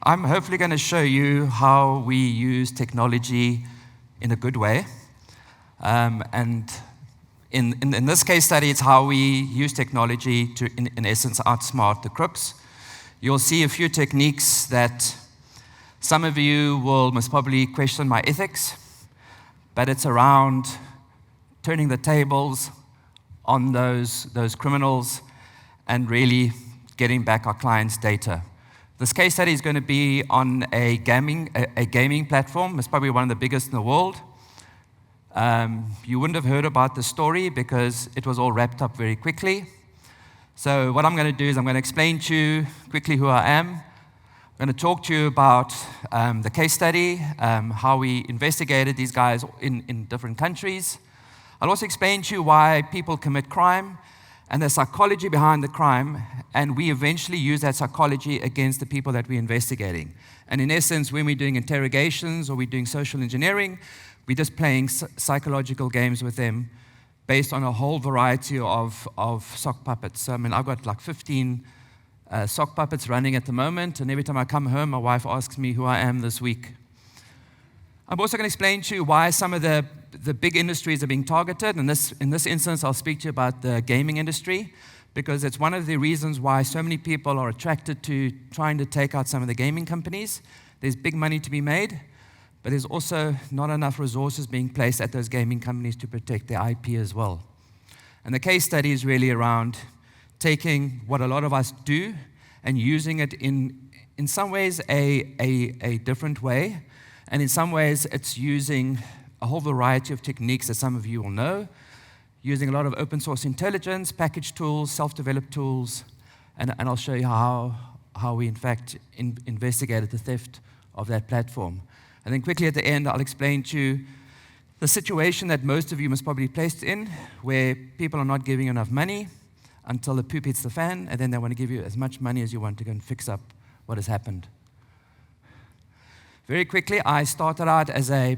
I'm hopefully going to show you how we use technology in a good way. And in this case study, it's how we use technology to, in essence, outsmart the crooks. You'll see a few techniques that some of you will most probably question my ethics, but it's around turning the tables on those criminals and really getting back our clients' data. This case study is going to be on a gaming platform. It's probably one of the biggest in the world. You wouldn't have heard about the story because it was all wrapped up very quickly. So what I'm going to do is I'm going to explain to you quickly who I am. I'm going to talk to you about the case study, how we investigated these guys in different countries. I'll also explain to you why people commit crime and the psychology behind the crime, and we eventually use that psychology against the people that we're investigating. And in essence, when we're doing interrogations or we're doing social engineering, we're just playing psychological games with them based on a whole variety of sock puppets. So, I mean, I've got like 15 sock puppets running at the moment, and every time I come home, my wife asks me who I am this week. I'm also going to explain to you why some of the big industries are being targeted. And in this instance, I'll speak to you about the gaming industry, because it's one of the reasons why so many people are attracted to trying to take out some of the gaming companies. There's big money to be made, but there's also not enough resources being placed at those gaming companies to protect their IP as well. And the case study is really around taking what a lot of us do and using it in some ways a different way. And in some ways, it's using a whole variety of techniques that some of you will know, using a lot of open source intelligence, package tools, self-developed tools, and I'll show you how we, in fact, investigated the theft of that platform. And then quickly at the end, I'll explain to you the situation that most of you must probably be placed in, where people are not giving enough money until the poop hits the fan, and then they want to give you as much money as you want to go and fix up what has happened. Very quickly, I started out as a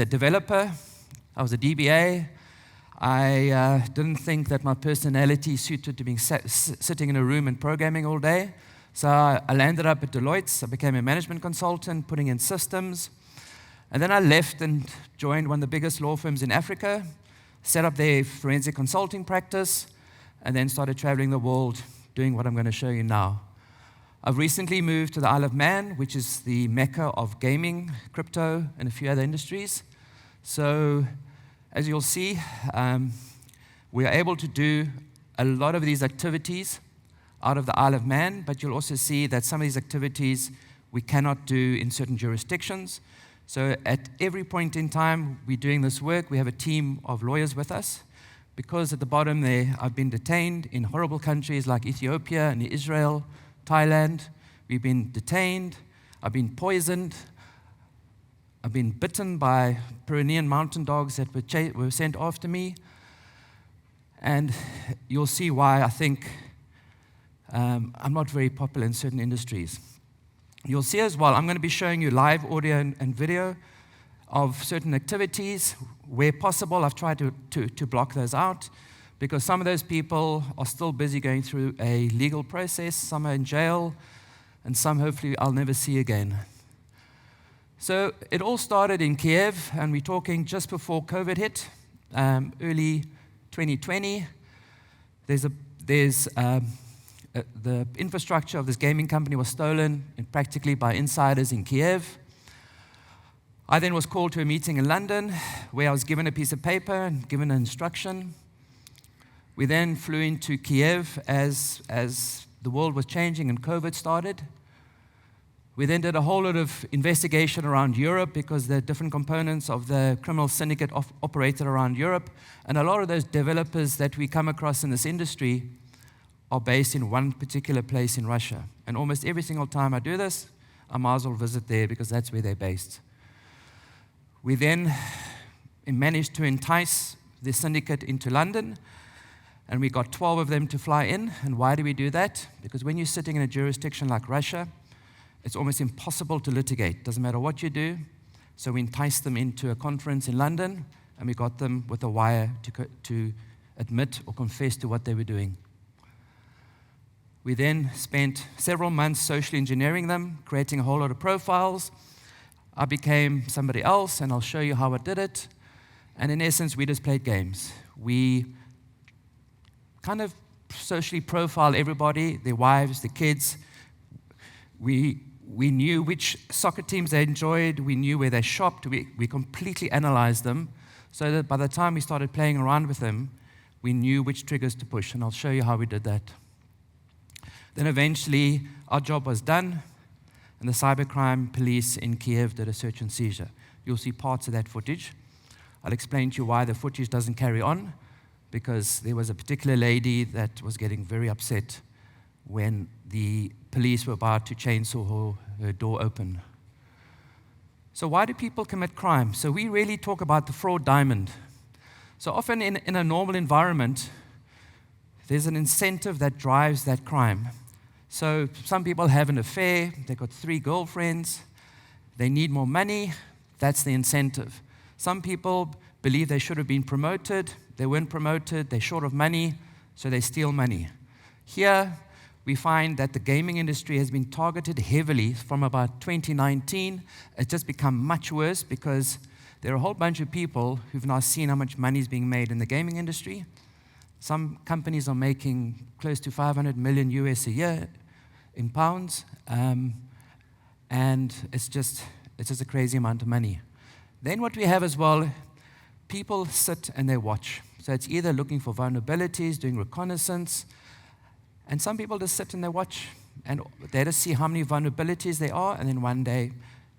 developer. I was a DBA. I didn't think that my personality suited to being sitting in a room and programming all day. So I landed up at Deloitte. I became a management consultant, putting in systems. And then I left and joined one of the biggest law firms in Africa, set up their forensic consulting practice, and then started traveling the world doing what I'm going to show you now. I've recently moved to the Isle of Man, which is the mecca of gaming, crypto, and a few other industries. So, as you'll see, we are able to do a lot of these activities out of the Isle of Man, but you'll also see that some of these activities we cannot do in certain jurisdictions. So at every point in time we're doing this work, we have a team of lawyers with us, because at the bottom there, I've been detained in horrible countries like Ethiopia and Israel, Thailand. We've been detained, I've been poisoned, I've been bitten by Pyrenean mountain dogs that were sent after me. And you'll see why I think I'm not very popular in certain industries. You'll see as well, I'm going to be showing you live audio and video of certain activities. Where possible, I've tried to block those out, because some of those people are still busy going through a legal process. Some are in jail, and some hopefully I'll never see again. So it all started in Kiev, and we're talking just before COVID hit, early 2020. The infrastructure of this gaming company was stolen practically by insiders in Kiev. I then was called to a meeting in London where I was given a piece of paper and given an instruction. We then flew into Kiev as the world was changing and COVID started. We then did a whole lot of investigation around Europe, because the different components of the criminal syndicate operated around Europe. And a lot of those developers that we come across in this industry are based in one particular place in Russia. And almost every single time I do this, I might as well visit there, because that's where they're based. We then managed to entice the syndicate into London, and we got 12 of them to fly in. And why do we do that? Because when you're sitting in a jurisdiction like Russia, it's almost impossible to litigate. Doesn't matter what you do. So we enticed them into a conference in London, and we got them with a wire to admit or confess to what they were doing. We then spent several months socially engineering them, creating a whole lot of profiles. I became somebody else, and I'll show you how I did it. And in essence, we just played games. We kind of socially profiled everybody, their wives, their kids. We knew which soccer teams they enjoyed. We knew where they shopped. We completely analyzed them so that by the time we started playing around with them, we knew which triggers to push, and I'll show you how we did that. Then eventually, our job was done, and the cybercrime police in Kiev did a search and seizure. You'll see parts of that footage. I'll explain to you why the footage doesn't carry on, because there was a particular lady that was getting very upset when the police were about to chainsaw her door open. So why do people commit crime? So we really talk about the fraud diamond. So often in a normal environment, there's an incentive that drives that crime. So some people have an affair, they've got 3 girlfriends, they need more money, that's the incentive. Some people believe they should have been promoted, they weren't promoted, they're short of money, so they steal money. Here, we find that the gaming industry has been targeted heavily from about 2019. It's just become much worse because there are a whole bunch of people who've now seen how much money is being made in the gaming industry. Some companies are making close to 500 million US a year in pounds, and it's just a crazy amount of money. Then what we have as well, people sit and they watch. So it's either looking for vulnerabilities, doing reconnaissance, and some people just sit and they watch, and they just see how many vulnerabilities there are, and then one day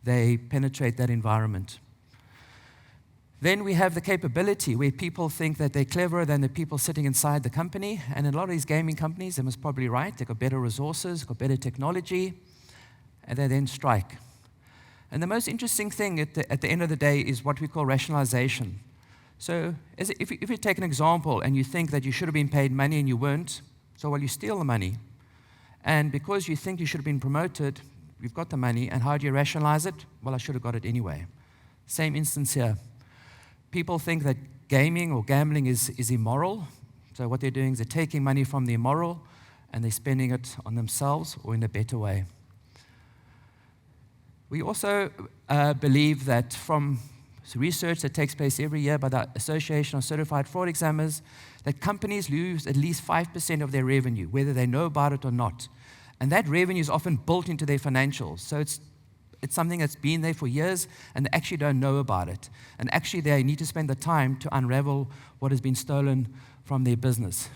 they penetrate that environment. Then we have the capability where people think that they're cleverer than the people sitting inside the company. And in a lot of these gaming companies, they must probably right. They've got better resources, got better technology, and they then strike. And the most interesting thing at the end of the day is what we call rationalization. So if you take an example and you think that you should have been paid money and you weren't, so well, you steal the money. And because you think you should have been promoted, you've got the money, and how do you rationalize it? Well, I should have got it anyway. Same instance here. People think that gaming or gambling is immoral. So what they're doing is they're taking money from the immoral and they're spending it on themselves or in a better way. We also believe that from research that takes place every year by the Association of Certified Fraud Examiners, that companies lose at least 5% of their revenue, whether they know about it or not. And that revenue is often built into their financials. So it's something that's been there for years, and they actually don't know about it. And actually, they need to spend the time to unravel what has been stolen from their business.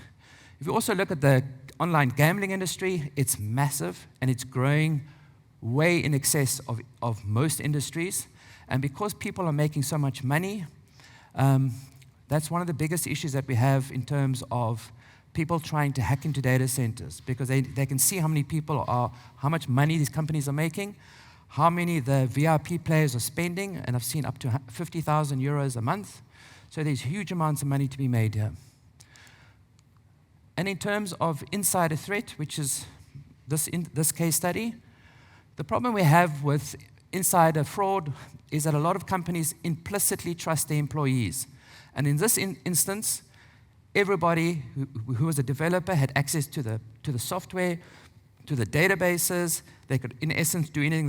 If you also look at the online gambling industry, it's massive, and it's growing way in excess of most industries. And because people are making so much money, that's one of the biggest issues that we have in terms of people trying to hack into data centers, because they can see how many people are, how much money these companies are making, how many the VIP players are spending, and I've seen up to 50,000 euros a month. So there's huge amounts of money to be made here. And in terms of insider threat, which is this case study, the problem we have with insider fraud is that a lot of companies implicitly trust their employees. And in this instance, everybody who was a developer had access to the software, to the databases. They could, in essence, do anything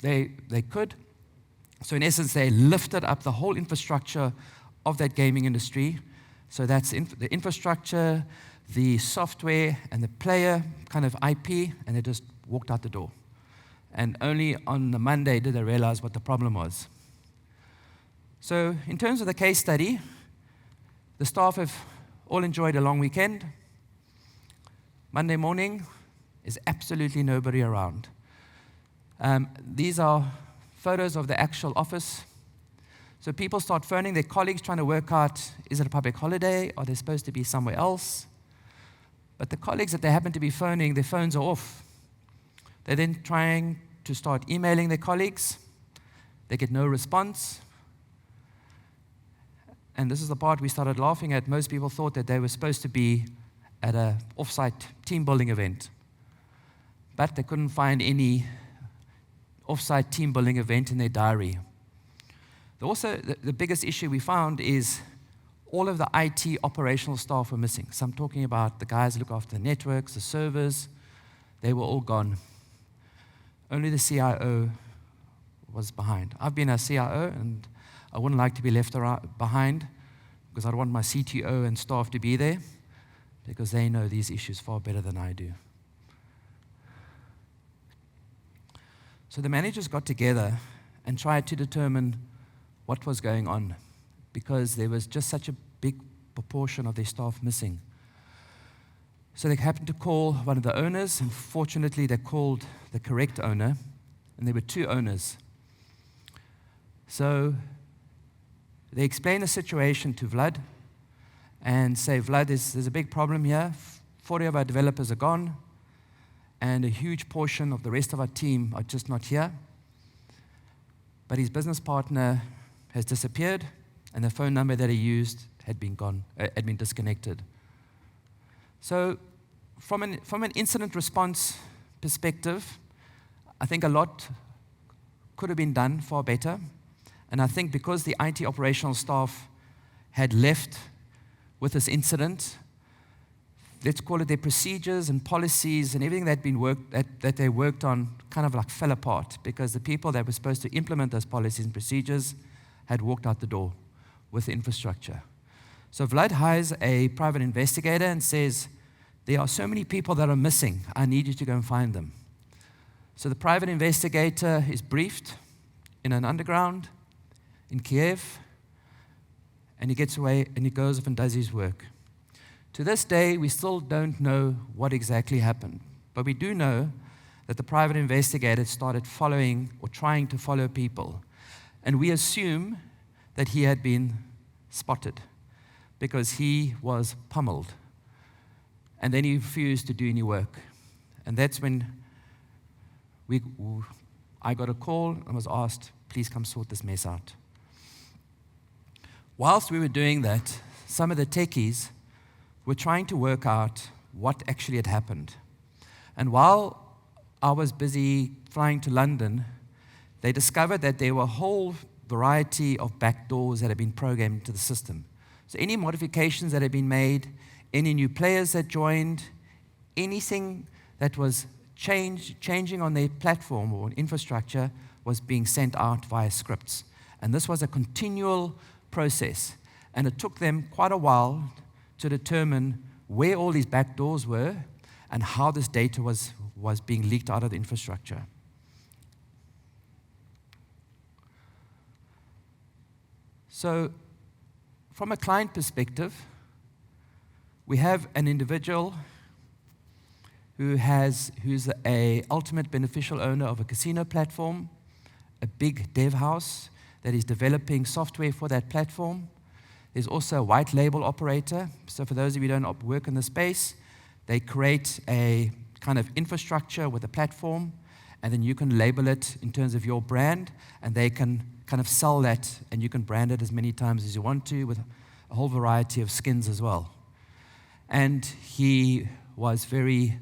they could. So in essence, they lifted up the whole infrastructure of that gaming industry. So that's the infrastructure, the software, and the player kind of IP, and they just walked out the door. And only on the Monday did they realize what the problem was. So in terms of the case study, the staff have all enjoyed a long weekend. Monday morning is absolutely nobody around. These are photos of the actual office. So people start phoning their colleagues, trying to work out, is it a public holiday? Are they supposed to be somewhere else? But the colleagues that they happen to be phoning, their phones are off. They're then trying to start emailing their colleagues. They get no response. And this is the part we started laughing at. Most people thought that they were supposed to be at an off-site team building event. But they couldn't find any off-site team building event in their diary. Also, the biggest issue we found is all of the IT operational staff were missing. So I'm talking about the guys who look after the networks, the servers, They were all gone. Only the CIO was behind. I've been a CIO, and I wouldn't like to be left behind because I'd want my CTO and staff to be there because they know these issues far better than I do. So the managers got together and tried to determine what was going on because there was just such a big proportion of their staff missing. So they happened to call one of the owners, and fortunately they called the correct owner, and there were two owners. So they explained the situation to Vlad and say, Vlad, there's a big problem here. 40 of our developers are gone, and a huge portion of the rest of our team are just not here. But his business partner has disappeared, and the phone number that he used had been disconnected. So from an incident response perspective, I think a lot could have been done far better. And I think because the IT operational staff had left with this incident, let's call it their procedures and policies and everything that they worked on kind of like fell apart because the people that were supposed to implement those policies and procedures had walked out the door with the infrastructure. So Vlad hires a private investigator and says, there are so many people that are missing. I need you to go and find them. So the private investigator is briefed in an underground in Kiev, and he gets away and he goes off and does his work. To this day, we still don't know what exactly happened, but we do know that the private investigator started following or trying to follow people, and we assume that he had been spotted because he was pummeled, and then he refused to do any work. And that's when I got a call and was asked, please come sort this mess out. Whilst we were doing that, some of the techies were trying to work out what actually had happened. And while I was busy flying to London, they discovered that there were a whole variety of backdoors that had been programmed into the system. So any modifications that had been made, any new players that joined, anything that was changing on their platform or infrastructure was being sent out via scripts. And this was a continual process. And it took them quite a while to determine where all these backdoors were and how this data was being leaked out of the infrastructure. So from a client perspective, we have an individual who's a ultimate beneficial owner of a casino platform, a big dev house that is developing software for that platform. There's also a white label operator. So for those of you who don't work in the space, they create a kind of infrastructure with a platform, and then you can label it in terms of your brand, and they can kind of sell that, and you can brand it as many times as you want to with a whole variety of skins as well. And he was very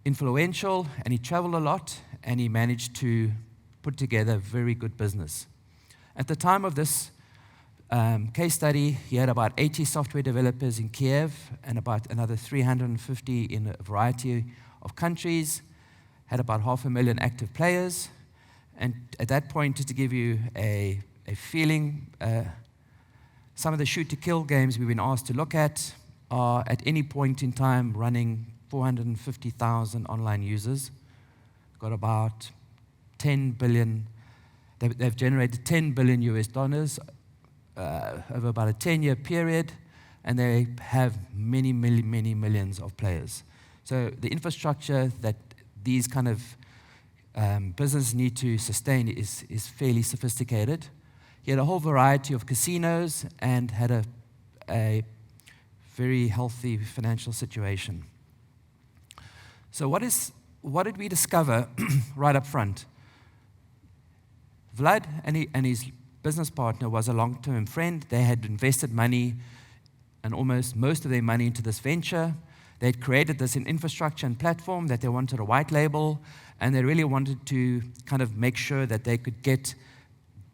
influential, and he traveled a lot, and he managed to put together a very good business. At the time of this case study, he had about 80 software developers in Kiev and about another 350 in a variety of countries, had about 500,000 active players. And at that point, just to give you a feeling, some of the shoot-to-kill games we've been asked to look at are at any point in time running 450,000 online users. Got about 10 billion, they've generated $10 billion over about a 10-year period, and they have many millions of players. So the infrastructure that these kind of businesses need to sustain is fairly sophisticated. He had a whole variety of casinos and had a very healthy financial situation. So what did we discover right up front? Vlad and his business partner was a long-term friend. They had invested money and almost most of their money into this venture. They had created this infrastructure and platform that they wanted a white label, and they really wanted to kind of make sure that they could get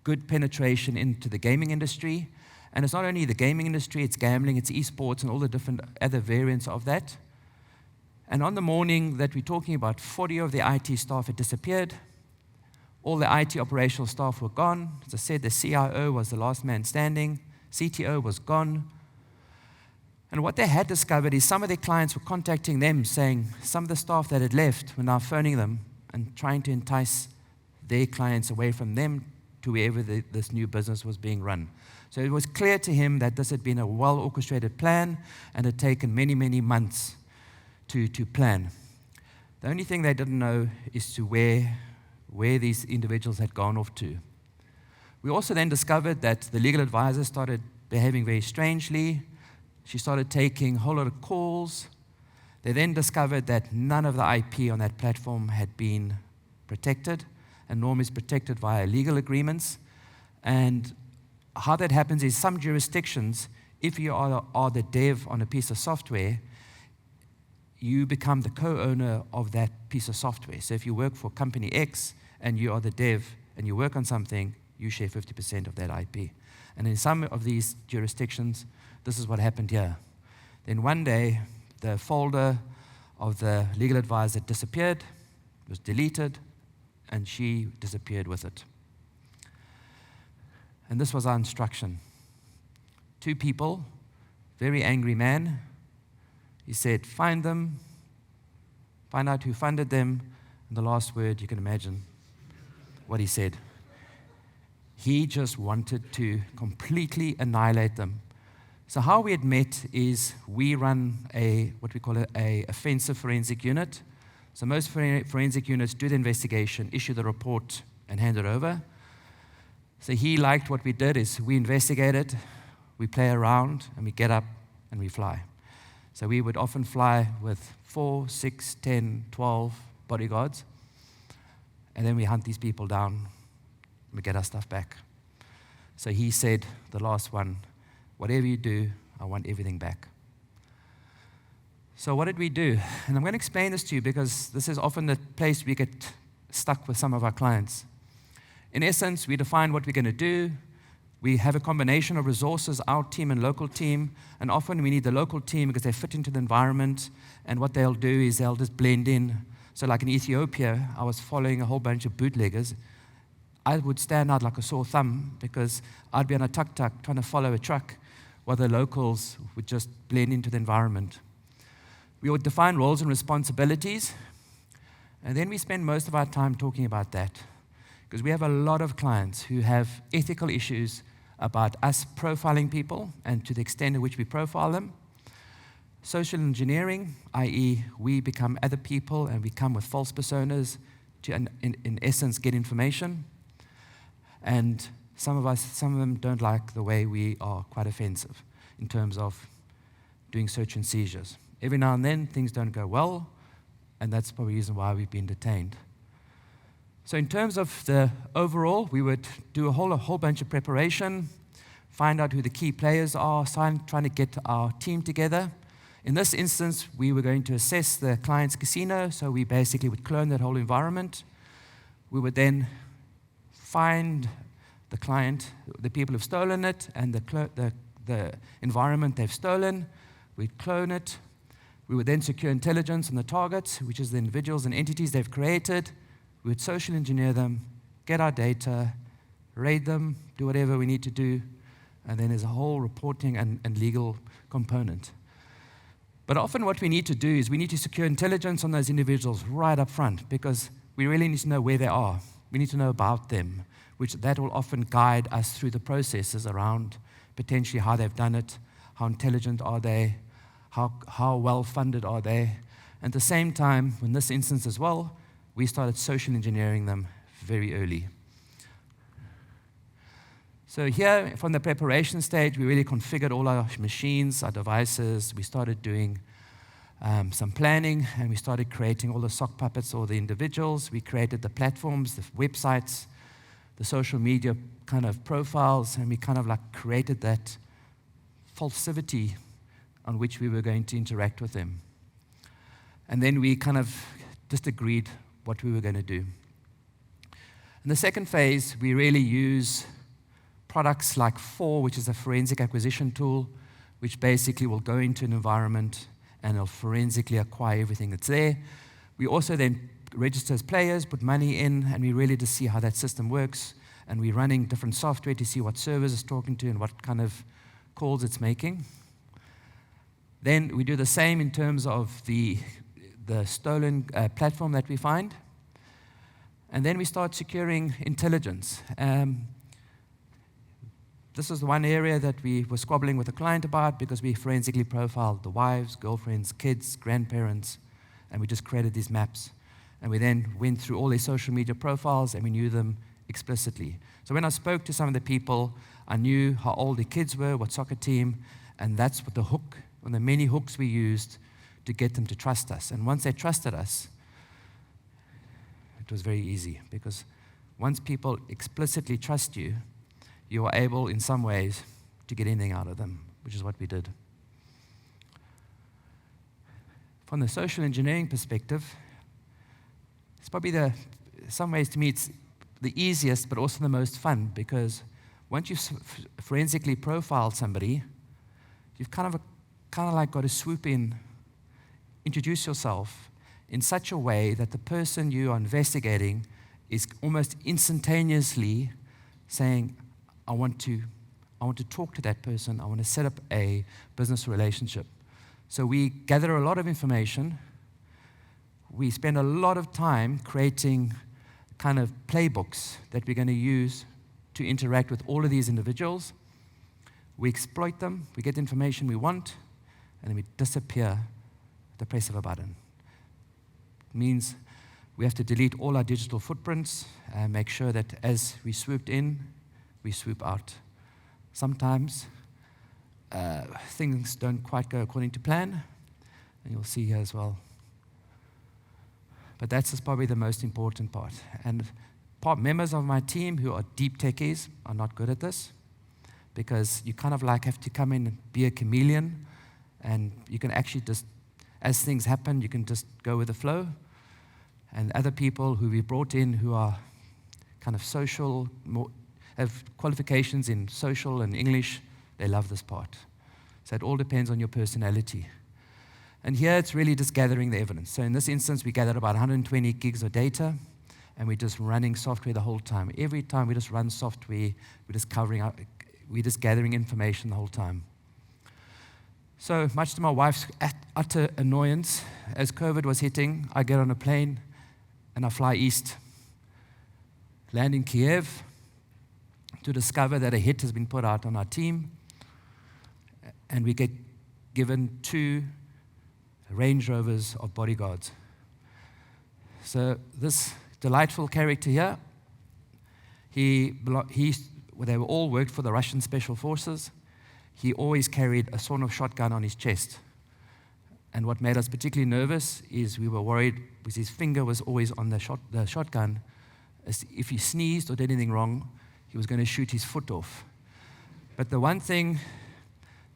good penetration into the gaming industry. And it's not only the gaming industry, it's gambling, it's esports, and all the different other variants of that. And on the morning that we're talking about, 40 of the IT staff had disappeared. All the IT operational staff were gone. As I said, the CIO was the last man standing. CTO was gone. And what they had discovered is some of their clients were contacting them saying some of the staff that had left were now phoning them and trying to entice their clients away from them to wherever this new business was being run. So it was clear to him that this had been a well-orchestrated plan and had taken many, many months to plan. The only thing they didn't know is to where these individuals had gone off to. We also then discovered that the legal advisor started behaving very strangely. She started taking a whole lot of calls. They then discovered that none of the IP on that platform had been protected, and Norm is protected via legal agreements. And how that happens is some jurisdictions, if you are the dev on a piece of software, you become the co-owner of that piece of software. So if you work for company X and you are the dev and you work on something, you share 50% of that IP. And in some of these jurisdictions, this is what happened here. Then one day, the folder of the legal advisor disappeared, was deleted, and she disappeared with it. And this was our instruction. 2 people, very angry man. He said, find them, find out who funded them, and the last word, you can imagine what he said. He just wanted to completely annihilate them. So how we had met is we run what we call a offensive forensic unit. So most forensic units do the investigation, issue the report, and hand it over. So he liked what we did is we investigated, we play around, and we get up and we fly. So we would often fly with 4, 6, 10, 12 bodyguards, and then we hunt these people down, and we get our stuff back. So he said, the last one, whatever you do, I want everything back. So what did we do? And I'm going to explain this to you because this is often the place we get stuck with some of our clients. In essence, we define what we're going to do. We have a combination of resources, our team and local team, and often we need the local team because they fit into the environment, and what they'll do is they'll just blend in. So like in Ethiopia, I was following a whole bunch of bootleggers. I would stand out like a sore thumb because I'd be on a tuk-tuk trying to follow a truck while the locals would just blend into the environment. We would define roles and responsibilities, and then we spend most of our time talking about that because we have a lot of clients who have ethical issues about us profiling people and to the extent to which we profile them. Social engineering, i.e. we become other people and we come with false personas to, in essence, get information. And some of them don't like the way we are quite offensive in terms of doing search and seizures. Every now and then, things don't go well, and that's probably the reason why we've been detained. So in terms of the overall, we would do a whole bunch of preparation, find out who the key players are, trying to get our team together. In this instance, we were going to assess the client's casino, so we basically would clone that whole environment. We would then find the client, the people who've stolen it, and the environment they've stolen. We'd clone it. We would then secure intelligence on the targets, which is the individuals and entities they've created. We would social engineer them, get our data, raid them, do whatever we need to do, and then there's a whole reporting and legal component. But often what we need to do is we need to secure intelligence on those individuals right up front because we really need to know where they are. We need to know about them, which that will often guide us through the processes around potentially how they've done it, how intelligent are they, how well funded are they. At the same time, in this instance as well, we started social engineering them very early. So here, from the preparation stage, we really configured all our machines, our devices. We started doing some planning, and we started creating all the sock puppets, all the individuals. We created the platforms, the websites, the social media kind of profiles, and we kind of like created that falsivity on which we were going to interact with them. And then we kind of just agreed what we were going to do. In the second phase, we really use products like 4, which is a forensic acquisition tool, which basically will go into an environment and it'll forensically acquire everything that's there. We also then register as players, put money in, and we really just see how that system works. And we're running different software to see what servers it's talking to and what kind of calls it's making. Then we do the same in terms of the stolen platform that we find. And then we start securing intelligence. This is the one area that we were squabbling with a client about because we forensically profiled the wives, girlfriends, kids, grandparents, and we just created these maps. And we then went through all their social media profiles and we knew them explicitly. So when I spoke to some of the people, I knew how old the kids were, what soccer team, and that's what the hook, one of the many hooks we used to get them to trust us. And once they trusted us, it was very easy because once people explicitly trust you, you are able in some ways to get anything out of them, which is what we did. From the social engineering perspective, it's probably some ways to me it's the easiest, but also the most fun, because once you've forensically profiled somebody, you've kind of like got to swoop in, introduce yourself in such a way that the person you are investigating is almost instantaneously saying, I want to talk to that person, I want to set up a business relationship. So we gather a lot of information. We spend a lot of time creating kind of playbooks that we're going to use to interact with all of these individuals. We exploit them, we get the information we want, and then we disappear at the press of a button. It means we have to delete all our digital footprints and make sure that as we swooped in, we swoop out. Sometimes things don't quite go according to plan, and you'll see here as well. But that's just probably the most important part. And members of my team who are deep techies are not good at this, because you kind of like have to come in and be a chameleon, and you can actually just, as things happen, you can just go with the flow. And other people who we brought in who are kind of social, have qualifications in social and English, they love this part. So it all depends on your personality. And here it's really just gathering the evidence. So in this instance, we gathered about 120 gigs of data, and we're just running software the whole time. Every time we just run software, we're just gathering information the whole time. So much to my wife's utter annoyance, as COVID was hitting, I get on a plane and I fly east, land in Kiev, to discover that a hit has been put out on our team, and we get given 2 Range Rovers of bodyguards. So this delightful character here, they were all worked for the Russian Special Forces. He always carried a sawn-off shotgun on his chest. And what made us particularly nervous is we were worried because his finger was always on the shotgun. As if he sneezed or did anything wrong, he was going to shoot his foot off. But the one thing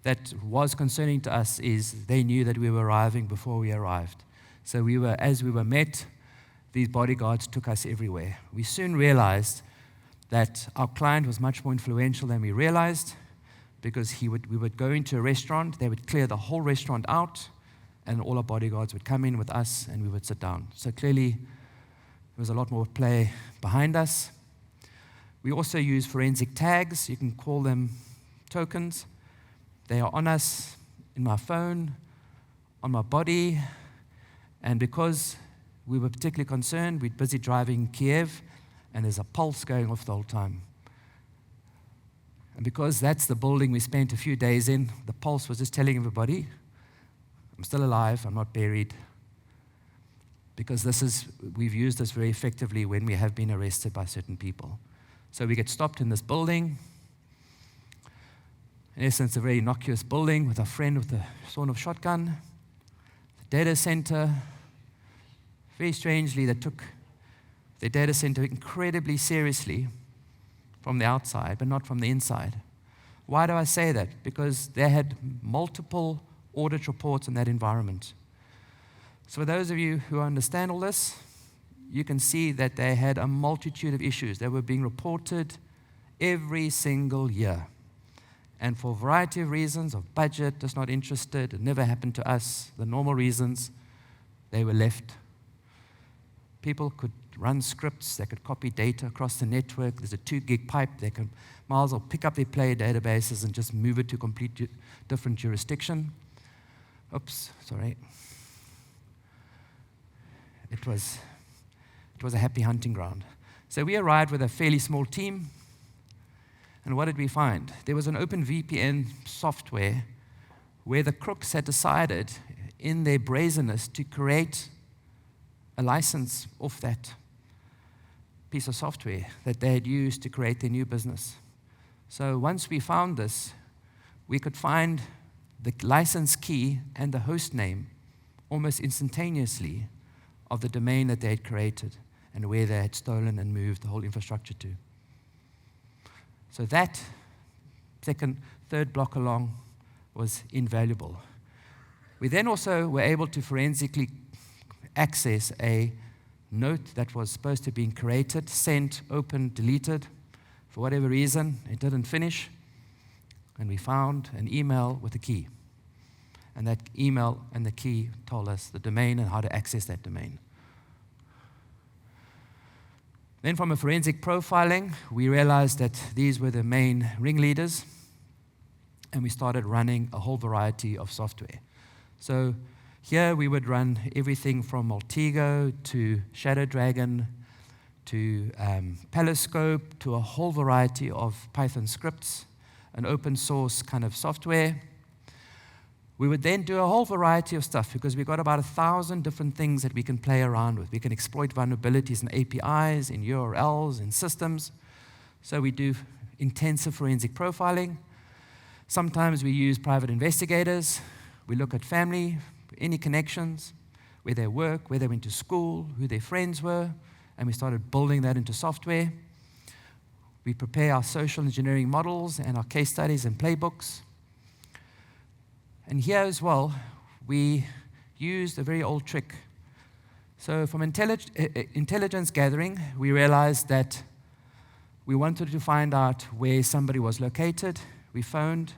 that was concerning to us is they knew that we were arriving before we arrived. So as we were met, these bodyguards took us everywhere. We soon realized that our client was much more influential than we realized, because we would go into a restaurant, they would clear the whole restaurant out, and all our bodyguards would come in with us and we would sit down. So clearly, there was a lot more play behind us. We also use forensic tags. You can call them tokens. They are on us, in my phone, on my body, and because we were particularly concerned, we're busy driving Kiev, and there's a pulse going off the whole time. And because that's the building we spent a few days in, the pulse was just telling everybody, I'm still alive, I'm not buried. Because we've used this very effectively when we have been arrested by certain people. So we get stopped in this building. In essence, a very innocuous building with a friend with a sawn-off shotgun. The data center, very strangely, they took their data center incredibly seriously from the outside, but not from the inside. Why do I say that? Because they had multiple audit reports in that environment. So for those of you who understand all this, you can see that they had a multitude of issues that were being reported every single year. And for a variety of reasons, of budget, just not interested, it never happened to us, the normal reasons, they were left. People could run scripts, they could copy data across the network. There's a 2 gig pipe. They can might as well pick up their player databases and just move it to a complete different jurisdiction. Oops, sorry. It was a happy hunting ground. So we arrived with a fairly small team. And what did we find? There was an open VPN software where the crooks had decided in their brazenness to create a license off that piece of software that they had used to create their new business. So once we found this, we could find the license key and the host name almost instantaneously of the domain that they had created and where they had stolen and moved the whole infrastructure to. So that third block along was invaluable. We then also were able to forensically access a note that was supposed to have been created, sent, opened, deleted. For whatever reason, it didn't finish. And we found an email with a key. And that email and the key told us the domain and how to access that domain. Then from a forensic profiling, we realized that these were the main ringleaders, and we started running a whole variety of software. So here we would run everything from Multigo to Shadow Dragon to Periscope to a whole variety of Python scripts, an open source kind of software. We would then do a whole variety of stuff because we've got about 1,000 different things that we can play around with. We can exploit vulnerabilities in APIs, in URLs, in systems. So we do intensive forensic profiling. Sometimes we use private investigators. We look at family, any connections, where they work, where they went to school, who their friends were, and we started building that into software. We prepare our social engineering models and our case studies and playbooks. And here as well, we used a very old trick. So from intelligence gathering, we realized that we wanted to find out where somebody was located. We phoned,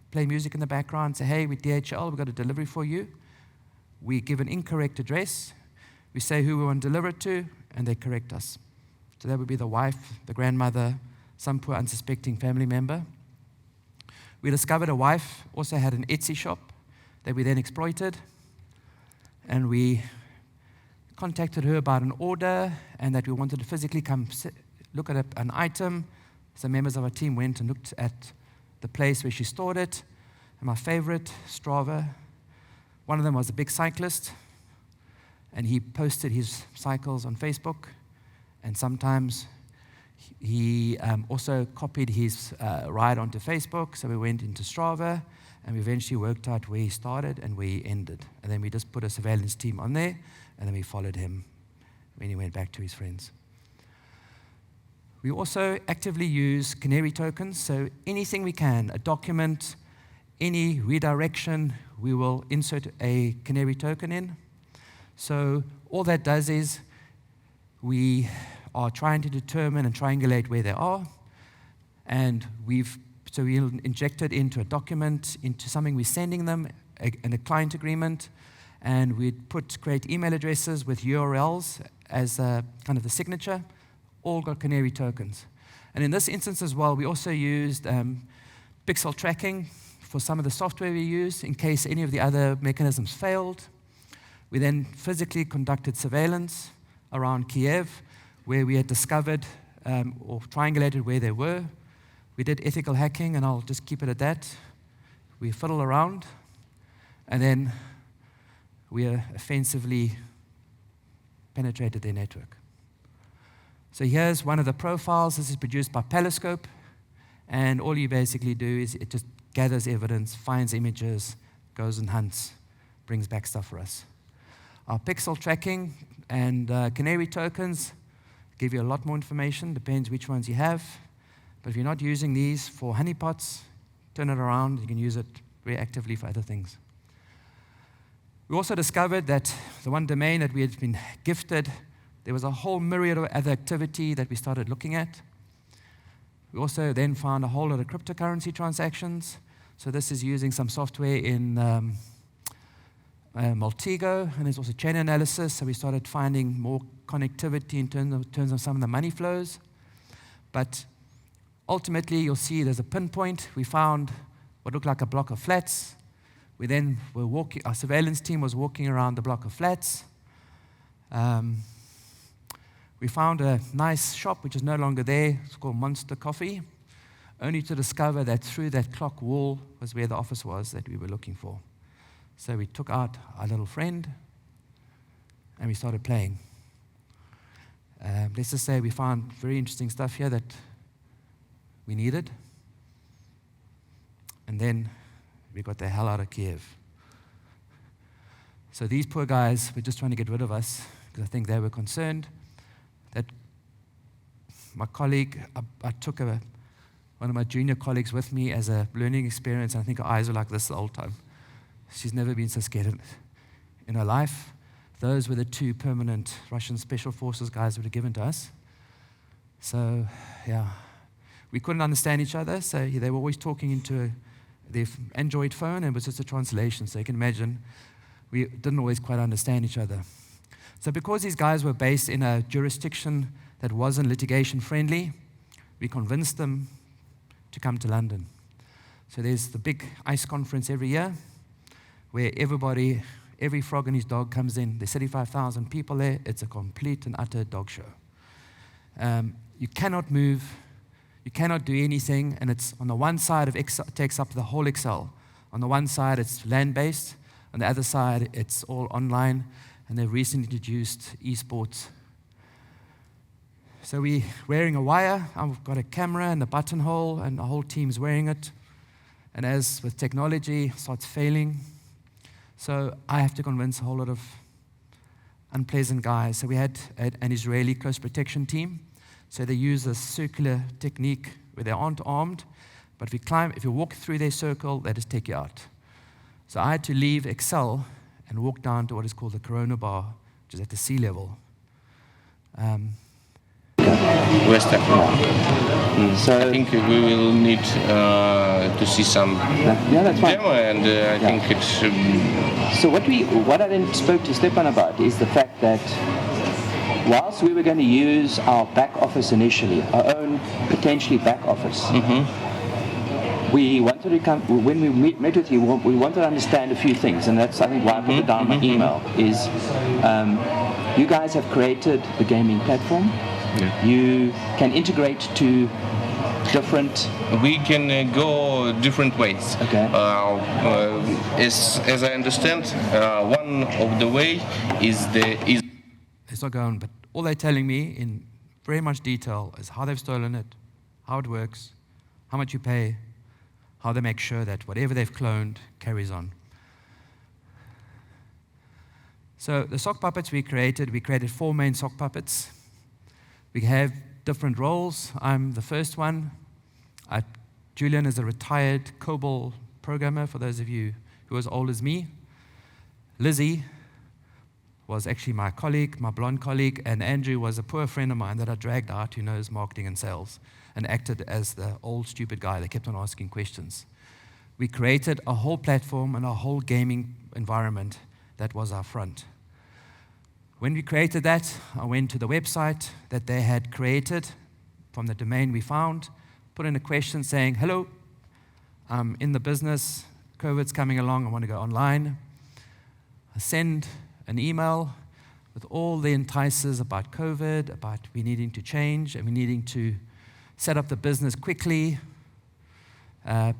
play music in the background, say, hey, we're DHL, we've got a delivery for you. We give an incorrect address. We say who we want to deliver it to, and they correct us. So that would be the wife, the grandmother, some poor unsuspecting family member. We discovered a wife also had an Etsy shop that we then exploited, and we contacted her about an order and that we wanted to physically come look at an item. Some members of our team went and looked at the place where she stored it. And my favorite, Strava, one of them was a big cyclist, and he posted his cycles on Facebook, and sometimes he also copied his ride onto Facebook, so we went into Strava, and we eventually worked out where he started and where he ended. And then we just put a surveillance team on there, and then we followed him when he went back to his friends. We also actively use canary tokens, so anything we can, a document, any redirection, we will insert a canary token in. So all that does is we are trying to determine and triangulate where they are, and we'll inject it into a document, into something we're sending them, in a client agreement, and we'd create email addresses with URLs as kind of the signature, all got canary tokens. And in this instance as well, we also used pixel tracking for some of the software we used in case any of the other mechanisms failed. We then physically conducted surveillance around Kiev, where we had discovered or triangulated where they were. We did ethical hacking, and I'll just keep it at that. We fiddled around, and then we offensively penetrated their network. So here's one of the profiles. This is produced by Periscope, and all you basically do is it just gathers evidence, finds images, goes and hunts, brings back stuff for us. Our pixel tracking and canary tokens give you a lot more information, depends which ones you have. But if you're not using these for honeypots, turn it around, you can use it very actively for other things. We also discovered that the one domain that we had been gifted, there was a whole myriad of other activity that we started looking at. We also then found a whole lot of cryptocurrency transactions. So this is using some software in Maltego, and there's also chain analysis. So we started finding more connectivity in terms of some of the money flows. But ultimately, you'll see there's a pinpoint. We found what looked like a block of flats. We then were walking, our surveillance team was walking around the block of flats. We found a nice shop which is no longer there. It's called Monster Coffee, only to discover that through that clock wall was where the office was that we were looking for. So we took out our little friend and we started playing. Let's just say we found very interesting stuff here that we needed. And then we got the hell out of Kiev. So these poor guys were just trying to get rid of us because I think they were concerned that my colleague, I took one of my junior colleagues with me as a learning experience, and I think her eyes were like this the whole time. She's never been so scared in her life. Those were the 2 permanent Russian Special Forces guys that were given to us. So, yeah, we couldn't understand each other, so they were always talking into their Android phone, and it was just a translation. So you can imagine we didn't always quite understand each other. So because these guys were based in a jurisdiction that wasn't litigation friendly, we convinced them to come to London. So there's the big ICE conference every year where everybody, every frog and his dog comes in. There's 35,000 people there. It's a complete and utter dog show. You cannot move. You cannot do anything, and it's on the one side of Excel, takes up the whole Excel. On the one side, it's land-based. On the other side, it's all online, and they've recently introduced esports. So we're wearing a wire. I've got a camera and a buttonhole, and the whole team's wearing it. And as with technology, it starts failing. So I have to convince a whole lot of unpleasant guys. So we had an Israeli close protection team. So they use a circular technique where they aren't armed, but if you walk through their circle, they just take you out. So I had to leave Excel and walk down to what is called the Corona Bar, which is at the sea level. West Africa. So I think we will need to see some that's fine. demo, and I think it's. So what I then spoke to Stefan about is the fact that whilst we were going to use our back office initially, our own potentially back office, we wanted to come, when we met with you, we wanted to understand a few things, and that's, I think, why I put it down in my email, is you guys have created the gaming platform. Yeah. You can integrate to different... We can go different ways. Okay. As I understand, one of the way is It's not going, but all they're telling me in very much detail is how they've stolen it, how it works, how much you pay, how they make sure that whatever they've cloned carries on. So the sock puppets we created 4 main sock puppets. We have different roles. I'm the first one. Julian is a retired COBOL programmer, for those of you who are as old as me. Lizzie was actually my colleague, my blonde colleague, and Andrew was a poor friend of mine that I dragged out who knows marketing and sales and acted as the old stupid guy that kept on asking questions. We created a whole platform and a whole gaming environment that was our front. When we created that, I went to the website that they had created from the domain we found, put in a question saying, hello, I'm in the business, COVID's coming along, I want to go online. I send an email with all the entices about COVID, about we needing to change and we needing to set up the business quickly,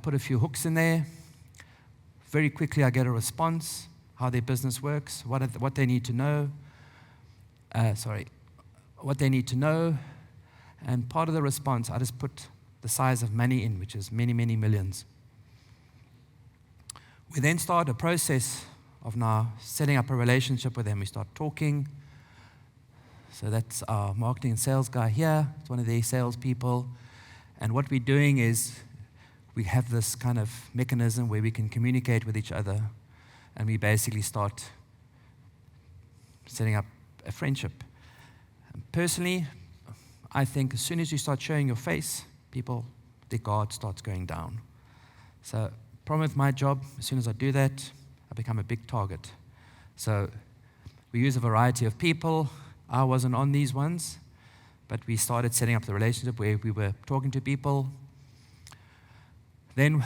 put a few hooks in there. Very quickly I get a response, how their business works, what they need to know. What they need to know. And part of the response, I just put the size of money in, which is many, many millions. We then start a process of now setting up a relationship with them. We start talking. So that's our marketing and sales guy here. It's one of their salespeople. And what we're doing is we have this kind of mechanism where we can communicate with each other, and we basically start setting up a friendship. And personally, I think as soon as you start showing your face, people, their guard starts going down. So problem with my job, as soon as I do that, I become a big target. So we use a variety of people. I wasn't on these ones, but we started setting up the relationship where we were talking to people. Then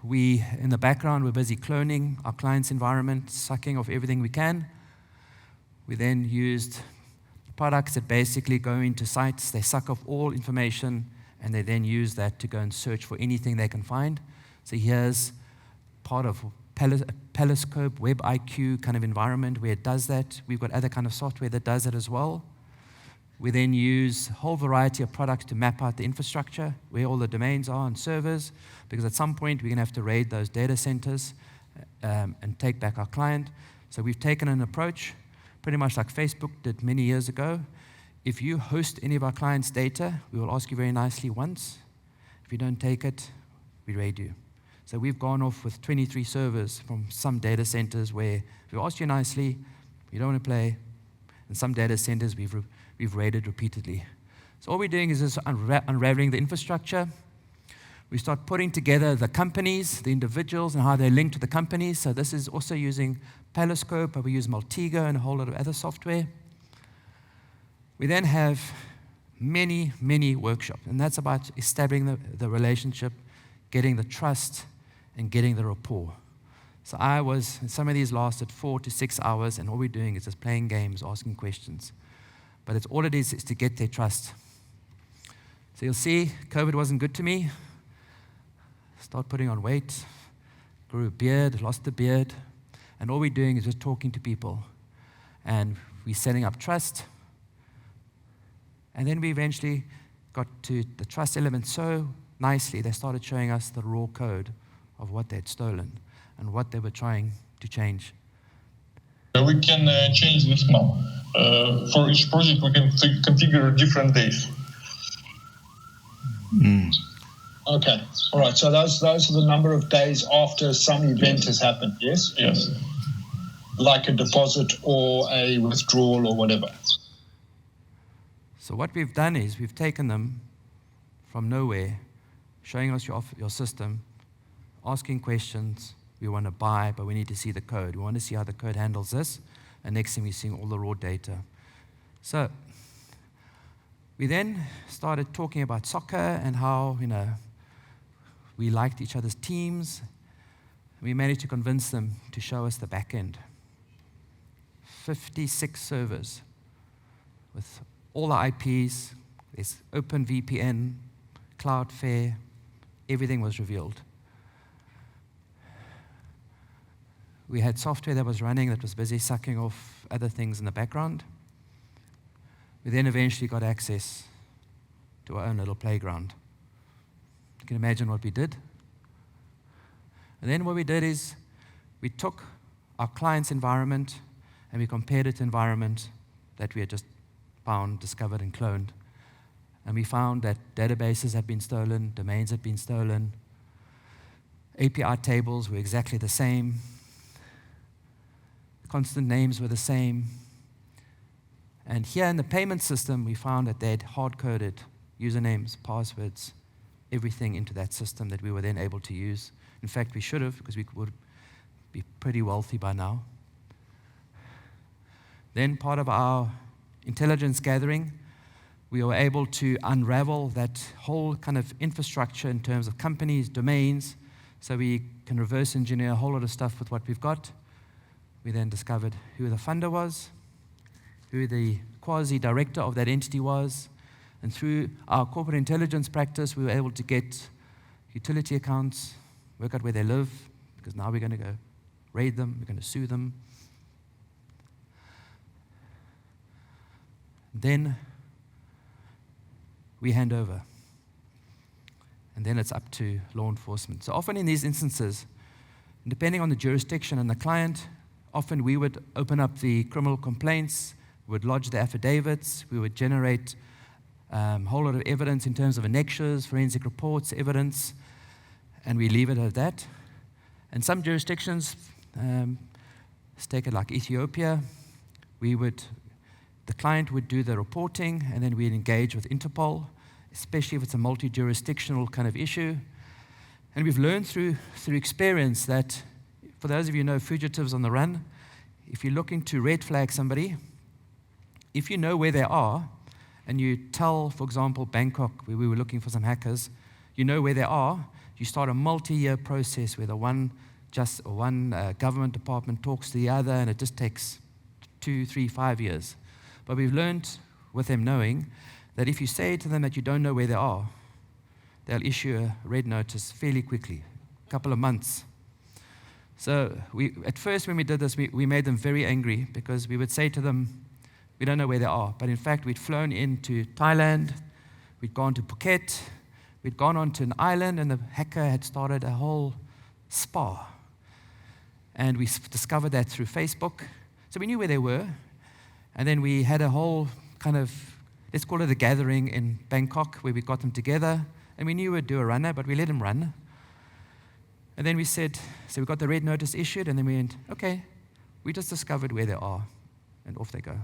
we, in the background, we're busy cloning our client's environment, sucking off everything we can. We then used products that basically go into sites, they suck off all information, and they then use that to go and search for anything they can find. So here's part of Periscope, WebIQ kind of environment where it does that. We've got other kind of software that does it as well. We then use a whole variety of products to map out the infrastructure, where all the domains are and servers, because at some point we're going to have to raid those data centers and take back our client. So we've taken an approach, pretty much like Facebook did many years ago. If you host any of our clients' data, we will ask you very nicely once. If you don't take it, we raid you. So we've gone off with 23 servers from some data centers where we've asked you nicely, you don't want to play. And some data centers we've raided repeatedly. So all we're doing is just unraveling the infrastructure. We start putting together the companies, the individuals, and how they link to the companies. So this is also using Periscope, but we use Maltego and a whole lot of other software. We then have many, many workshops, and that's about establishing the relationship, getting the trust, and getting the rapport. So some of these lasted 4 to 6 hours, and all we're doing is just playing games, asking questions. But it's all it is to get their trust. So you'll see, COVID wasn't good to me. Start putting on weight, grew a beard, lost the beard, and all we're doing is just talking to people. And we're setting up trust. And then we eventually got to the trust element so nicely, they started showing us the raw code of what they'd stolen and what they were trying to change. We can change this now. For each project, we can configure different days. Okay, all right. So those are the number of days after some event has happened. Yes. Yes. Like a deposit or a withdrawal or whatever. So what we've done is we've taken them from nowhere, showing us your system, asking questions. We want to buy, but we need to see the code. We want to see how the code handles this. And next thing we're seeing all the raw data. So we then started talking about soccer and how, we liked each other's teams. We managed to convince them to show us the back end. 56 servers with all the IPs. There's OpenVPN, Cloudflare, everything was revealed. We had software that was running that was busy sucking off other things in the background. We then eventually got access to our own little playground. You can imagine what we did. And then what we did is we took our client's environment and we compared it to environment that we had just found, discovered, and cloned. And we found that databases had been stolen, domains had been stolen, API tables were exactly the same, constant names were the same. And here in the payment system, we found that they'd hard-coded usernames, passwords, everything into that system that we were then able to use. In fact, we should have, because we would be pretty wealthy by now. Then part of our intelligence gathering, we were able to unravel that whole kind of infrastructure in terms of companies, domains, so we can reverse engineer a whole lot of stuff with what we've got. We then discovered who the funder was, who the quasi-director of that entity was, and through our corporate intelligence practice, we were able to get utility accounts, work out where they live, because now we're going to go raid them, we're going to sue them. Then we hand over. And then it's up to law enforcement. So often in these instances, depending on the jurisdiction and the client, often we would open up the criminal complaints, we would lodge the affidavits, we would generate a whole lot of evidence in terms of annexures, forensic reports, evidence, and we leave it at that. And some jurisdictions, let's take it like Ethiopia, the client would do the reporting, and then we'd engage with Interpol. especially if it's a multi-jurisdictional kind of issue. And we've learned through experience that, for those of you who know fugitives on the run, if you're looking to red flag somebody, if you know where they are, and you tell, for example, Bangkok, where we were looking for some hackers, you know where they are, you start a multi-year process where one government department talks to the other, and it just takes 2, 3, 5 years. But we've learned with them knowing that if you say to them that you don't know where they are, they'll issue a red notice fairly quickly, a couple of months. So at first when we did this, we made them very angry because we would say to them, we don't know where they are. But in fact, we'd flown into Thailand, we'd gone to Phuket, we'd gone onto an island, and the hacker had started a whole spa. And we discovered that through Facebook. So we knew where they were. And then we had a whole kind of, let's call it a gathering in Bangkok, where we got them together. And we knew we'd do a runner, but we let them run. And then we said, so we got the red notice issued, and then we went, okay, we just discovered where they are, and off they go.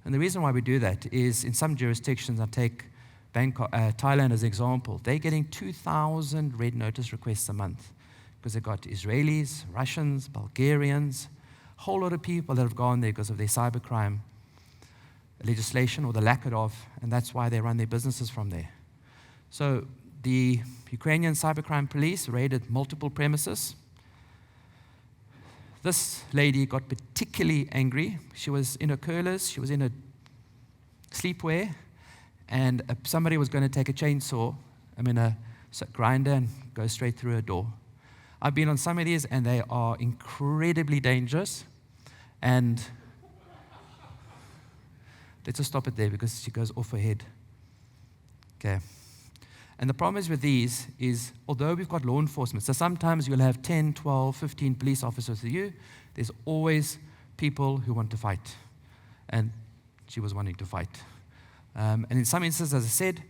And the reason why we do that is in some jurisdictions, I take Bangkok, Thailand as an example, they're getting 2,000 red notice requests a month because they've got Israelis, Russians, Bulgarians, a whole lot of people that have gone there because of their cybercrime legislation or the lack of, and that's why they run their businesses from there. So the Ukrainian cybercrime police raided multiple premises. This lady got particularly angry. She was in her curlers, she was in her sleepwear, and somebody was going to take a chainsaw, a grinder, and go straight through her door. I've been on some of these, and they are incredibly dangerous. And let's just stop it there because she goes off her head. Okay. And the problem is with these is, although we've got law enforcement, so sometimes you'll have 10, 12, 15 police officers with you, there's always people who want to fight. And she was wanting to fight. And in some instances, as I said,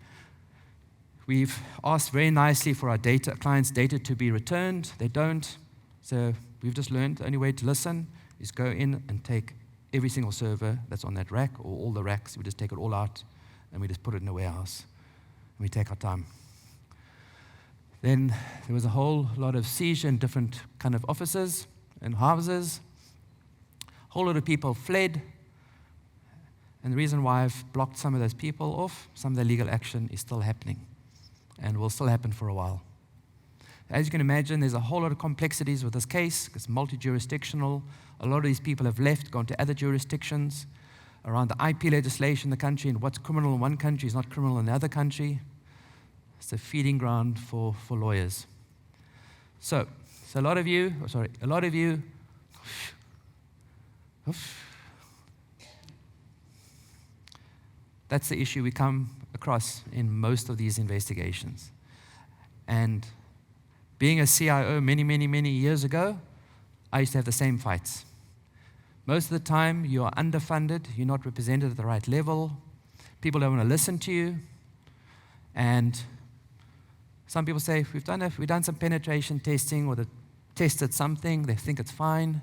we've asked very nicely for our clients' data to be returned. They don't. So we've just learned the only way to listen is go in and take every single server that's on that rack, or all the racks. We just take it all out, and we just put it in a warehouse. And we take our time. Then there was a whole lot of seizure in different kind of offices and houses. A whole lot of people fled. And the reason why I've blocked some of those people off, some of the legal action is still happening and will still happen for a while. As you can imagine, there's a whole lot of complexities with this case. It's multi-jurisdictional. A lot of these people have left, gone to other jurisdictions around the IP legislation in the country, and what's criminal in one country is not criminal in the other country. It's a feeding ground for lawyers. So a lot of you, that's the issue we come across in most of these investigations. And being a CIO many, many, many years ago, I used to have the same fights. Most of the time, you are underfunded, you're not represented at the right level, people don't want to listen to you, and some people say, we've done some penetration testing, or they've tested something, they think it's fine,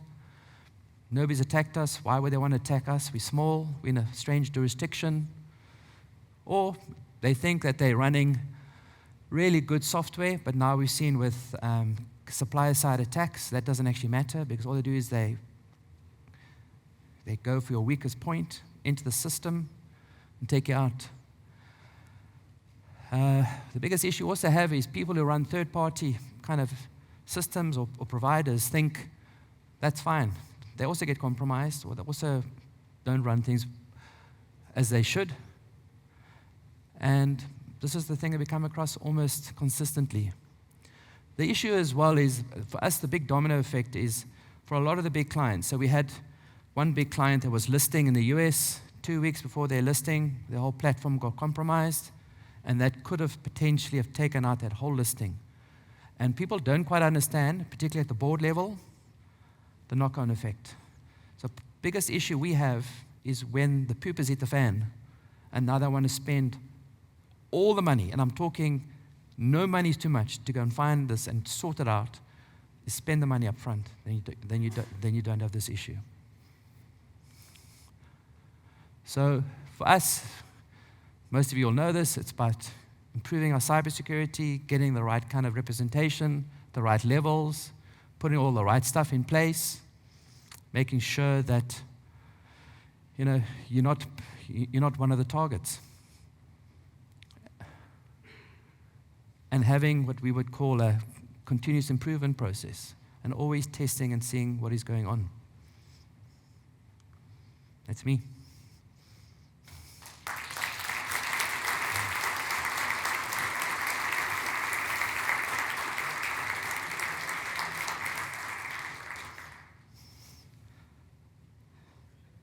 nobody's attacked us, why would they want to attack us? We're small, we're in a strange jurisdiction. Or they think that they're running really good software, but now we've seen with supplier-side attacks, that doesn't actually matter, because all they do is they go for your weakest point into the system and take you out. The biggest issue we also have is people who run third-party kind of systems or providers think that's fine. They also get compromised, or they also don't run things as they should. And this is the thing that we come across almost consistently. The issue as well is, for us, the big domino effect is for a lot of the big clients. So we had one big client that was listing in the US. 2 weeks before their listing, the whole platform got compromised, and that could have potentially have taken out that whole listing. And people don't quite understand, particularly at the board level, the knock-on effect. So the biggest issue we have is when the poop has hit the fan, and now they want to spend all the money, and I'm talking no money is too much, to go and find this and sort it out, is spend the money up front. Then you don't have this issue. So for us, most of you all know this, it's about improving our cybersecurity, getting the right kind of representation, the right levels, putting all the right stuff in place, making sure that you're not one of the targets. And having what we would call a continuous improvement process, and always testing and seeing what is going on. That's me.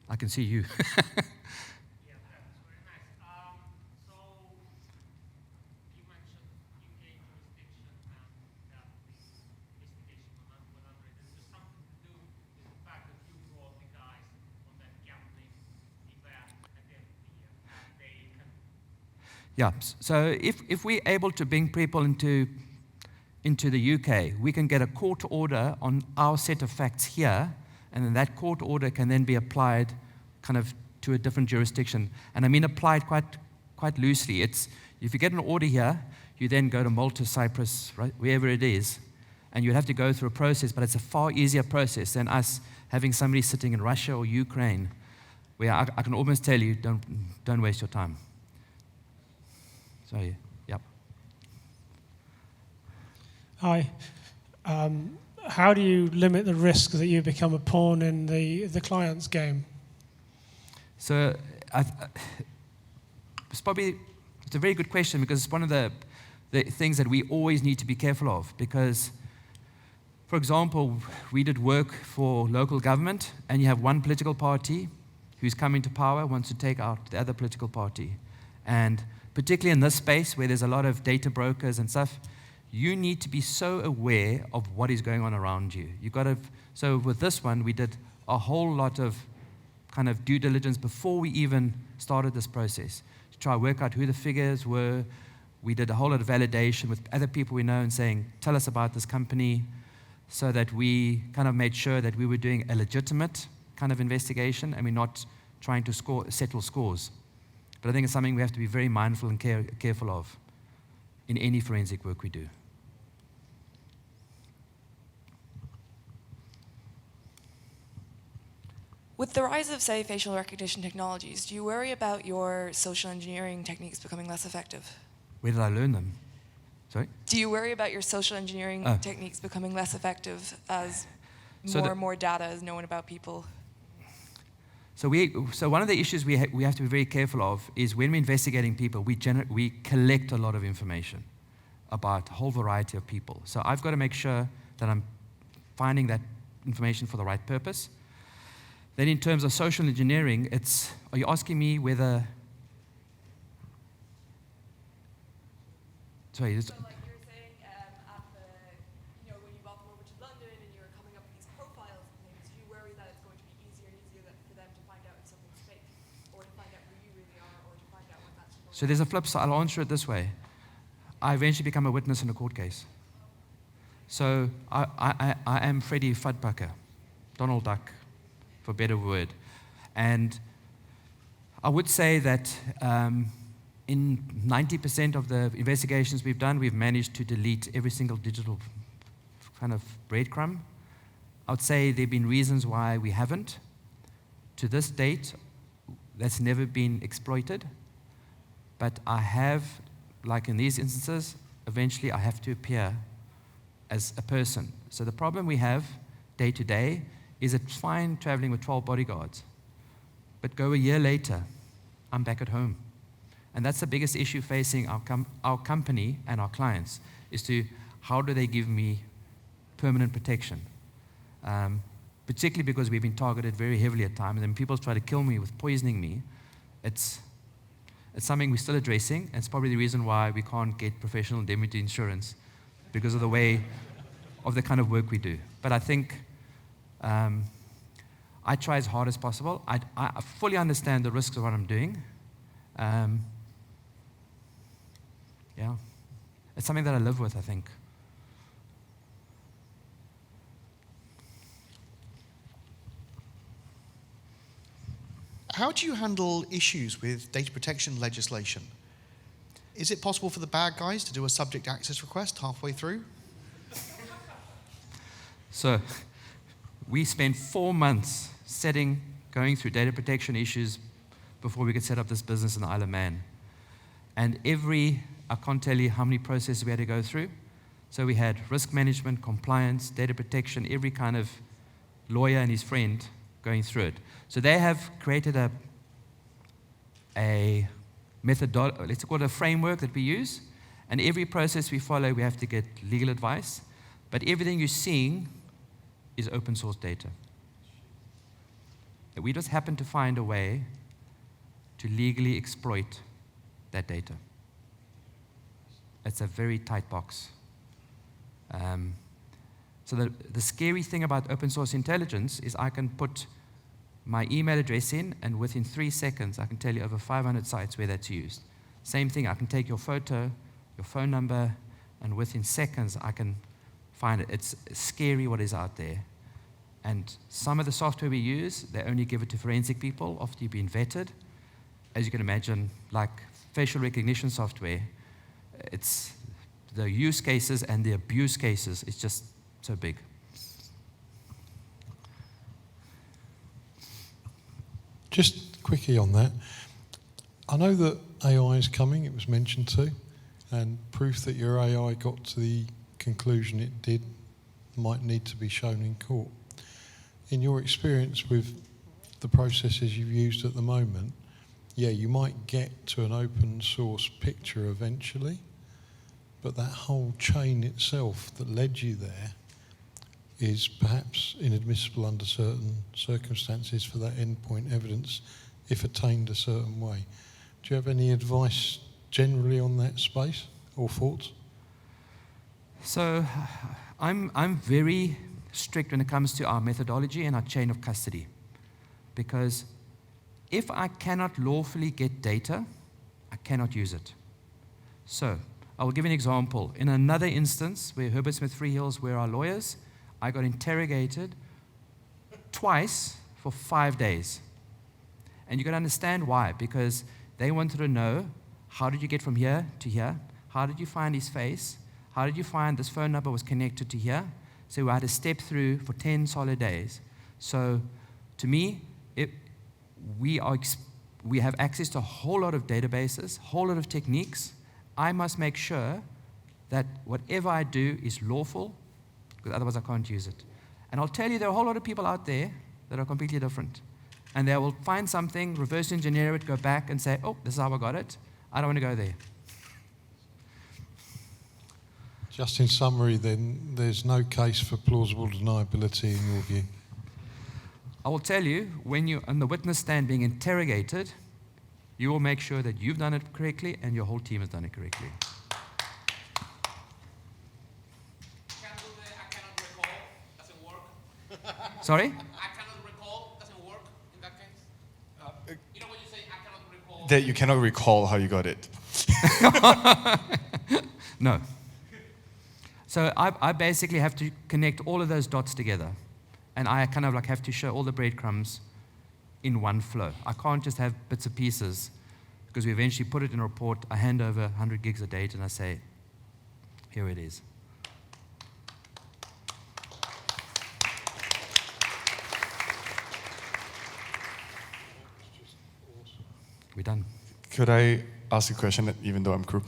I can see you. Yeah, so if we're able to bring people into the UK, we can get a court order on our set of facts here, and then that court order can then be applied kind of to a different jurisdiction. And I mean applied quite loosely. It's, if you get an order here, you then go to Malta, Cyprus, right, wherever it is, and you have to go through a process, but it's a far easier process than us having somebody sitting in Russia or Ukraine, where I can almost tell you, don't waste your time. So, yep. Hi. How do you limit the risk that you become a pawn in the client's game? So, it's a very good question, because it's one of the things that we always need to be careful of. Because, for example, we did work for local government, and you have one political party who's coming to power, wants to take out the other political party. And particularly in this space where there's a lot of data brokers and stuff, you need to be so aware of what is going on around you. So with this one, we did a whole lot of kind of due diligence before we even started this process to try to work out who the figures were. We did a whole lot of validation with other people we know and saying, tell us about this company, so that we kind of made sure that we were doing a legitimate kind of investigation and we're not trying to settle scores. But I think it's something we have to be very mindful and careful of in any forensic work we do. With the rise of, say, facial recognition technologies, do you worry about your social engineering techniques becoming less effective? Where did I learn them? Sorry? Do you worry about your social engineering techniques becoming less effective as more and more data is known about people? So one of the issues we have to be very careful of is when we're investigating people, we collect a lot of information about a whole variety of people. So I've got to make sure that I'm finding that information for the right purpose. Then in terms of social engineering, are you asking me whether... Sorry. So like you're saying when you brought them over to London and you're coming up with these profiles and things, do you worry that it's going to be easier and easier for them to find out if something's fake, or to find out who you really are, or to find out what that's going on? So there's a flip side. I'll answer it this way. I eventually become a witness in a court case. So I am Freddie Fudbucker, Donald Duck, for a better word. And I would say that in 90% of the investigations we've done, we've managed to delete every single digital kind of breadcrumb. I would say there have been reasons why we haven't. To this date, that's never been exploited. But I have, like in these instances, eventually I have to appear as a person. So the problem we have day to day is it's fine traveling with 12 bodyguards. But go a year later, I'm back at home. And that's the biggest issue facing our company and our clients, is to how do they give me permanent protection? Particularly because we've been targeted very heavily at times, and then people try to kill me with poisoning me. It's something we're still addressing, and it's probably the reason why we can't get professional indemnity insurance, because of the way of the kind of work we do. But I think I try as hard as possible. I fully understand the risks of what I'm doing. Yeah, it's something that I live with, I think. How do you handle issues with data protection legislation? is it possible for the bad guys to do a subject access request halfway through? So we spent 4 months going through data protection issues before we could set up this business in the Isle of Man. And I can't tell you how many processes we had to go through. So we had risk management, compliance, data protection, every kind of lawyer and his friend going through it. So they have created a methodology, let's call it a framework that we use. And every process we follow, we have to get legal advice. But everything you're seeing is open source data. We just happen to find a way to legally exploit that data. It's a very tight box. So the scary thing about open source intelligence is I can put my email address in, and within 3 seconds, I can tell you over 500 sites where that's used. Same thing, I can take your photo, your phone number, and within seconds, I can find it. It's scary what is out there. And some of the software we use, they only give it to forensic people after you've been vetted. As you can imagine, like facial recognition software, it's the use cases and the abuse cases, it's just so big. Just quickly on that, I know that AI is coming, it was mentioned too, and proof that your AI got to the conclusion it did might need to be shown in court. In your experience with the processes you've used at the moment, yeah, you might get to an open source picture eventually, but that whole chain itself that led you there is perhaps inadmissible under certain circumstances for that endpoint evidence if attained a certain way. Do you have any advice generally on that space or thoughts? So I'm very strict when it comes to our methodology and our chain of custody, because if I cannot lawfully get data, I cannot use it. So I will give you an example. In another instance where Herbert Smith Freehills were our lawyers, I got interrogated twice for 5 days. And you got to understand why, because they wanted to know, how did you get from here to here? How did you find his face? How did you find this phone number was connected to here? So I had to step through for 10 solid days. So to me, we have access to a whole lot of databases, a whole lot of techniques. I must make sure that whatever I do is lawful, because otherwise I can't use it. And I'll tell you, there are a whole lot of people out there that are completely different. And they will find something, reverse engineer it, go back and say, oh, this is how I got it. I don't want to go there. Just in summary then, there's no case for plausible deniability in your view? I will tell you, when you're on the witness stand being interrogated, you will make sure that you've done it correctly and your whole team has done it correctly. I cannot recall, doesn't work. Sorry? I cannot recall, doesn't work in that case. You know when you say I cannot recall? That you cannot recall how you got it. No. So I basically have to connect all of those dots together. And I kind of like have to show all the breadcrumbs in one flow. I can't just have bits and pieces, because we eventually put it in a report. I hand over 100 gigs of data and I say, here it is. We're done. Could I ask a question, even though I'm crew?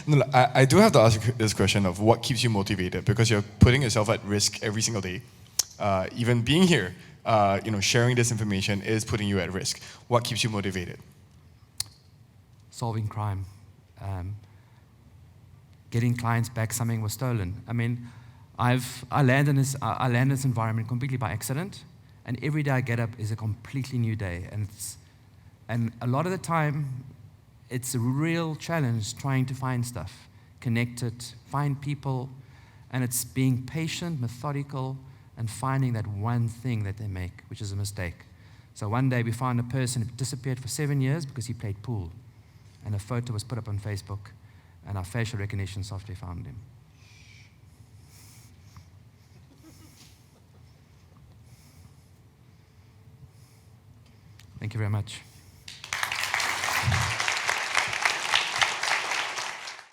No, I do have to ask you this question of what keeps you motivated, because you're putting yourself at risk every single day. Even being here, sharing this information is putting you at risk. What keeps you motivated? Solving crime. Getting clients back something was stolen. I mean, I land in this environment completely by accident, and every day I get up is a completely new day. And a lot of the time, it's a real challenge trying to find stuff, connect it, find people, and it's being patient, methodical, and finding that one thing that they make, which is a mistake. So one day we found a person who disappeared for 7 years because he played pool, and a photo was put up on Facebook, and our facial recognition software found him. Thank you very much.